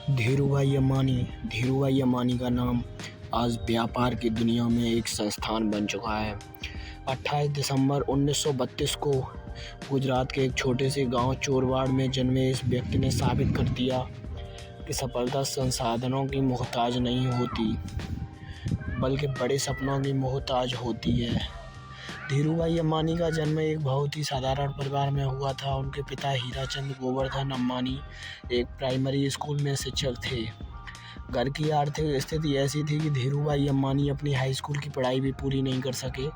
धीरूभाई अंबानी का नाम आज व्यापार की दुनिया में एक संस्थान बन चुका है। 28 दिसंबर 1932 को गुजरात के एक छोटे से गांव चोरवाड़ में जन्मे इस व्यक्ति ने साबित कर दिया कि सफलता संसाधनों की मोहताज नहीं होती, बल्कि बड़े सपनों की मोहताज होती है। धीरूभाई अंबानी का जन्म एक बहुत ही साधारण परिवार में हुआ था। उनके पिता हीराचंद गोवर्धन अंबानी एक प्राइमरी स्कूल में शिक्षक थे। घर की आर्थिक स्थिति ऐसी थी कि धीरूभाई अंबानी अपनी हाई स्कूल की पढ़ाई भी पूरी नहीं कर सके।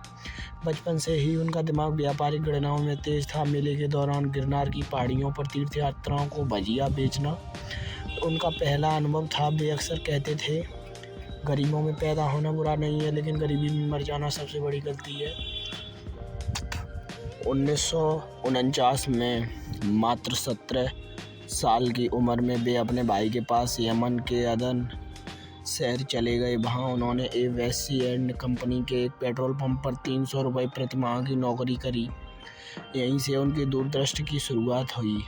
बचपन से ही उनका दिमाग व्यापारिक गणनाओं में तेज था। मेले के दौरान गिरनार की पहाड़ियों पर तीर्थयात्राओं को भजिया बेचना उनका पहला अनुभव था। वे अक्सर कहते थे, गरीबों में पैदा होना बुरा नहीं है, लेकिन गरीबी में मर जाना सबसे बड़ी गलती है। 1949 में मात्र 17 साल की उम्र में वे अपने भाई के पास यमन के अदन शहर चले गए। वहां उन्होंने एवेसी एंड कंपनी के एक पेट्रोल पंप पर 300 रुपये प्रति माह की नौकरी करी। यहीं से उनकी दूरदृष्टि की शुरुआत हुई।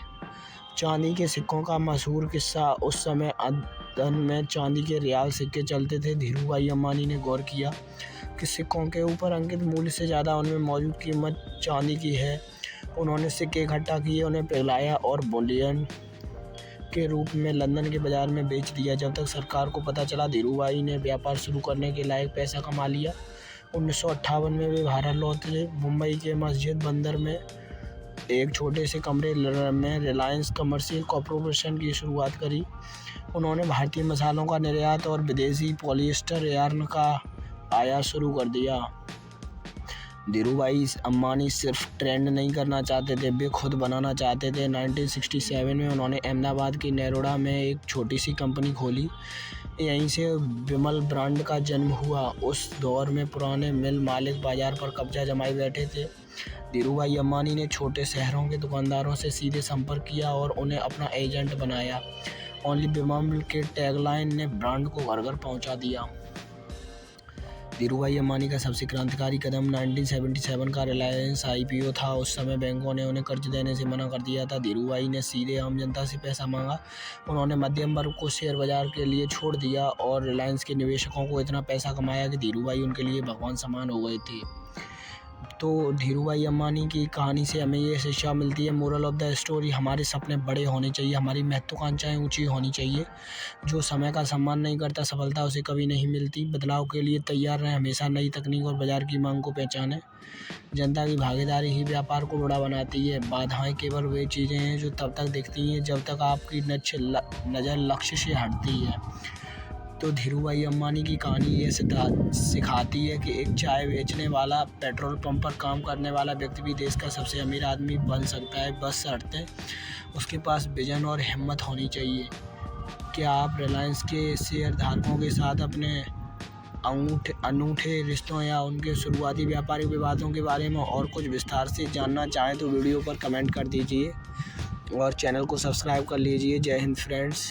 चांदी के सिक्कों का मशहूर किस्सा। उस समय अदन में चांदी के रियाल सिक्के चलते थे। धीरूभाई अंबानी ने गौर किया कि सिक्कों के ऊपर अंकित मूल्य से ज़्यादा उनमें मौजूद कीमत चांदी की है। उन्होंने सिक्के इकट्ठा किए, उन्हें पिघलाया और बुलियन के रूप में लंदन के बाजार में बेच दिया। जब तक सरकार को पता चला, धीरूभाई ने व्यापार शुरू करने के लायक पैसा कमा लिया। 1958 में वे भारत लौटे। मुंबई के मस्जिद बंदर में एक छोटे से कमरे में रिलायंस कमर्शियल कॉरपोरेशन की शुरुआत करी। उन्होंने भारतीय मसालों का निर्यात और विदेशी पॉलिएस्टर यार्न का आयात शुरू कर दिया। धीरूभाई अंबानी सिर्फ ट्रेंड नहीं करना चाहते थे, वे खुद बनाना चाहते थे। 1967 में उन्होंने अहमदाबाद की नरोडा में एक छोटी सी कंपनी खोली। यहीं से विमल ब्रांड का जन्म हुआ। उस दौर में पुराने मिल मालिक बाजार पर कब्जा जमाए बैठे थे। धीरूभाई अंबानी ने छोटे शहरों के दुकानदारों से सीधे संपर्क किया और उन्हें अपना एजेंट बनाया। ओनली विमल के टैगलाइन ने ब्रांड को घर घर पहुंचा दिया। धीरूभाई अंबानी का सबसे क्रांतिकारी कदम 1977 का रिलायंस IPO था। उस समय बैंकों ने उन्हें कर्ज देने से मना कर दिया था। धीरूभाई ने सीधे आम जनता से पैसा मांगा। उन्होंने मध्यम वर्ग को शेयर बाजार के लिए छोड़ दिया और रिलायंस के निवेशकों को इतना पैसा कमाया कि धीरूभाई उनके लिए भगवान समान हो गए थे। तो धीरूभाई अंबानी की कहानी से हमें ये शिक्षा मिलती है, मोरल ऑफ द स्टोरी, हमारे सपने बड़े होने चाहिए, हमारी महत्वाकांक्षाएं ऊंची होनी चाहिए। जो समय का सम्मान नहीं करता, सफलता उसे कभी नहीं मिलती। बदलाव के लिए तैयार रहें, हमेशा नई तकनीक और बाजार की मांग को पहचानें। जनता की भागीदारी ही व्यापार को बड़ा बनाती है। बाधाएं केवल वे चीज़ें हैं जो तब तक दिखती हैं जब तक आपकी नज़र लक्ष्य से हटती है। तो धीरूभाई अंबानी की कहानी ये सिखाती है कि एक चाय बेचने वाला, पेट्रोल पंप पर काम करने वाला व्यक्ति भी देश का सबसे अमीर आदमी बन सकता है, बस शर्तें उसके पास विजन और हिम्मत होनी चाहिए। क्या आप रिलायंस के शेयर धारकों के साथ अपने अनूठे रिश्तों या उनके शुरुआती व्यापारिक विवादों के बारे में और कुछ विस्तार से जानना चाहें तो वीडियो पर कमेंट कर दीजिए और चैनल को सब्सक्राइब कर लीजिए। जय हिंद फ्रेंड्स।